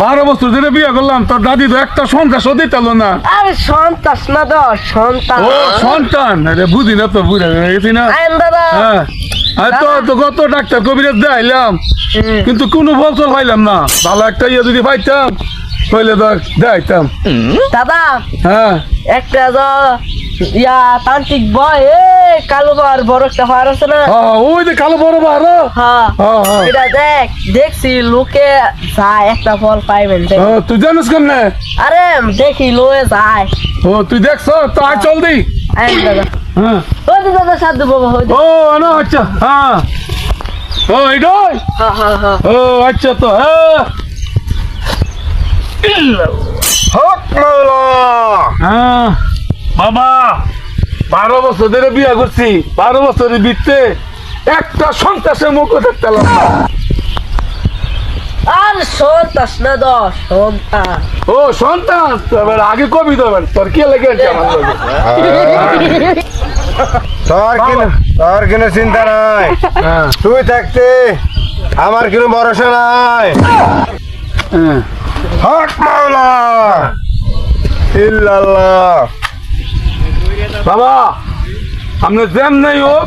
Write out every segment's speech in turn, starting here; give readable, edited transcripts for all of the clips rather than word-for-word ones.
12 বছর ধরে বিয়ে করলাম, তোর দাদি তো একটা সন্তানও দিতাল না। আরে সন্তাস না দশ সন্তান। ও সন্তান, আরে বুঝি না তো, বুঝে গেছি না। আইন দাদা। হ্যাঁ, আর তো কত ডাক্তার কবিরাজ দেখাইলাম, কিন্তু কোনো ফসল পাইলাম না। ভালো একটা ইয়ে যদি পাইতাম তাহলে তো দেখাইতাম। দাদা হ্যাঁ, একটা তান্ত্রিক বয় কালো বার বড় একটা ফার আছে না। ওই যে কালো বড় বার। হ্যাঁ এটা দেখছি লোকে যায় একটা ফল পাইবেন। তুই জানিস কেমনে? আরে দেখি লোয়ে যায়। ও তুই দেখছ তো, আয় চল দি। আইন দাদা। হ্যাঁ, ওই যে দাদা সাধু বাবা হই। ও না, আচ্ছা। হ্যাঁ, ও এইটাই। হ্যাঁ হ্যাঁ হ্যাঁ। ও আচ্ছা, তো হ্যাঁ। হক মাওলা। হ্যাঁ বাবা, 12 বছর ধরে বিয়ে করছি। 12 বছরের ভিতরে একটা সন্তানের মুখ দেখতাম না। আর সন্তাস না দশ সন্তান। ও সন্তান, এবার আগে কবি দেবেন, তোর কি লেগে আমার লাগে? তোর কোনো চিন্তা নাই। হ্যাঁ, তুই থাকতে আমার কোনো ভরসা নাই। হ্যাঁ। হক মাওলা ইল্লাল্লাহ। বাবা, আপনি যেম নাই হোক,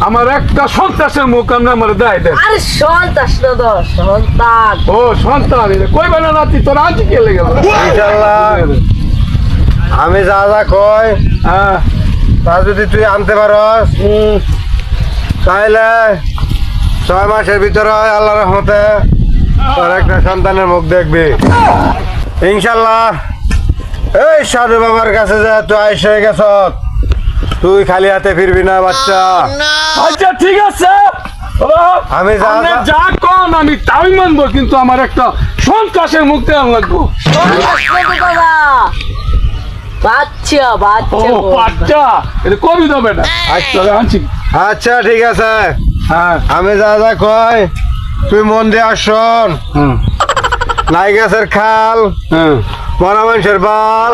আমার একটা সন্তানের মুখ আপনি আমার দেয় দেন। আরে সন্তাস না দশ সন্তান। ও সন্তান, কইবে না নাতি, তোর আজকে কে লেগে? ইনশাআল্লাহ আমি যা যা কই হ্যাঁ, তা যদি তুই আনতে পারস তাহলে 6 মাসের ভিতরে আল্লাহর রহমতে তোর একটা সন্তানের মুখ দেখবি ইনশাল্লাহ। এই সাধু বাবার কাছে যা তুই আইস হয়ে গেছ, তুই খালি হাতে ফিরবি না বাচ্চা। আচ্ছা ঠিক আছে বাবা, আমি যা আপনি যা কন আমি তাই মানবো, কিন্তু আমার একটা সন্তানের মুখ দেওয়া লাগবো। দাদা বাচ্চা ও বাচ্চা বাচ্চা, এটা কবি দেবে না। আচ্ছা আনছি। আচ্ছা ঠিক আছে, হ্যাঁ, আমি যা যা কই তুই মন দিয়ে শোন। হুম, নাই গাছের খাল, হ্যাঁ, মরা মানুষের বাল,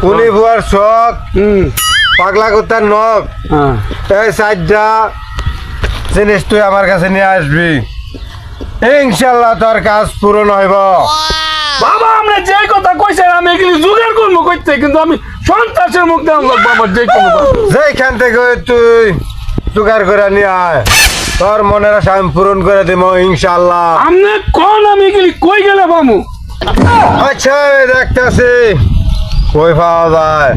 উনি ভুয়ার চোখ, হুম, পাগলা কুত্তার নখ, হ্যাঁ। এই 4টা জিনিস তুই আমার কাছে নিয়ে আসবি, ইনশাল্লাহ তোর কাজ পূরণ হইব। বাবা, আমরা যে কথা কইছেন আমি এগুলি জোগাড় করবো করতে, কিন্তু আমি সন্তানের মুখ দেওয়া লাগবো আমার যে কোনো কথা। যেখান থেকে তুই জোগাড় করে নিয়ে আয়, তোর মনের আশা আমি পূরণ করে দিব ইনশাল্লাহ। আপনি কোন আমি এগুলি কই গেলে পামু? আচ্ছা দেখতেছি কই পাওয়া যায়।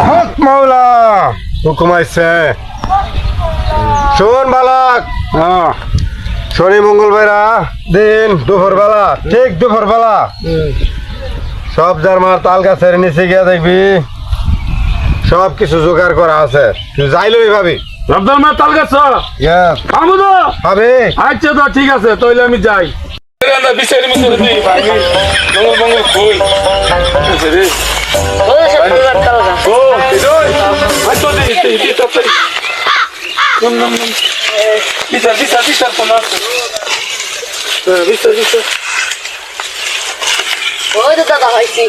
হক মাওলা হুকুম আইছে। শোন বালক, হ্যাঁ, শনি মঙ্গলবারা দিন দুপুরবেলা, ঠিক দুপুরবেলা সব জার্মার তাল গাছের নিচে গিয়ে দেখবি সব কিছু জোগাড় করা আছে, তুই যাইলই ভাবি। রব্দার মা তাল গাছ পাবো তো? ভাবি আচ্ছা তো ঠিক আছে, তাহলে আমি যাই। ওই তো দাদা হয়েছি।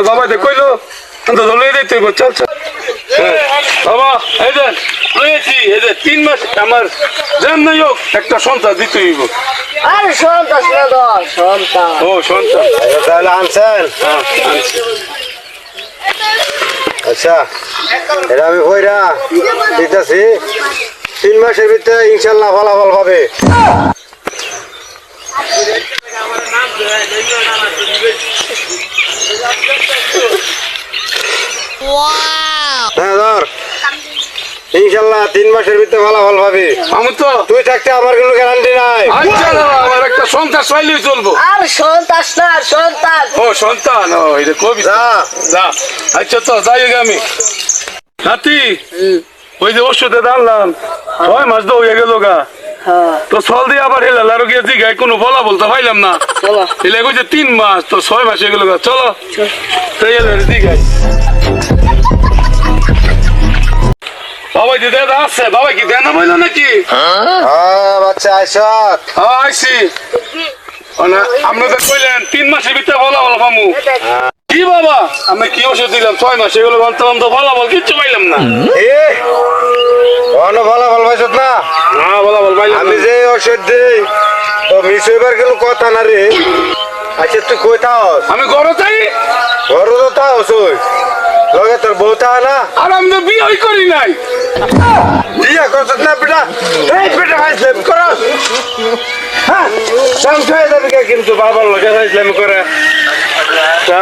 বাবা কইলো চল চল বাবা, এই যে রয়েছি, এই যে 3 মাস আমার যেন নাই হোক একটা সন্তান দিতে হইব। আরে সন্তাস না দশ সন্তান। ও সন্তান, তাহলে আনছেন। হ্যাঁ, আনছি। আচ্ছা এটা আমি কইরা দিতেছি, 3 মাসের ভিতরে ইনশাল্লাহ ফলাফল পাবে। হ্যাঁ ধর, ইনশাল্লাহ 3 মাসের ভিতরে ফলাফল পাবে। আমি তো তুই থাকতে আমার কোনো গ্যারান্টি নাই। আচ্ছা বাবা, আমার একটা সন্তান চাইলেই চলবো। আর সন্তাস না সন্তান। ও সন্তান, ও এটা কবি যা। যা। আচ্ছা তো যাই গে আমি। নাতি, ওই যে ওষুধে দাঁড়লাম 6 মাস তো হয়ে গেল গা, হ্যাঁ তো চল দিয়ে আবার হেলাল আরো গিয়ে জিগায় কোনো বলা বলতে পাইলাম না। চলো। এলে কইছে 3 মাস, তো 6 মাস হয়ে গেল গা। চলো তাই এলে জিগাই। বাবা দিদা আছে, বাবা কি দেনা বইল নাকি? বাচ্চা আইসত আইসি। আপনাদের কইলেন 3 মাসের ভিতরে বলা বলা পামু। কি বাবা আমি কি ওষুধ দিলাম 6 মাস এগুলো বলতাম তো ফলাফল কিচ্ছু পাইলাম না এ অন ভালো ভালো পাইছত না না ফলাফল পাইলাম আমি যে ওষুধ দিই তো মিস হইবার গেল কথা না রে আচ্ছা তুই কই থাকস আমি ঘরে চাই ঘর তো থাকস ওই লগে তোর বউ থাকা না আর আমি তো বিয়ে করি নাই বিয়া করছত না বেটা এই বেটা ফাইসলাম করস হ্যাঁ সংসার যাবি কিন্তু বাবার লগে ফাইসলাম করে তা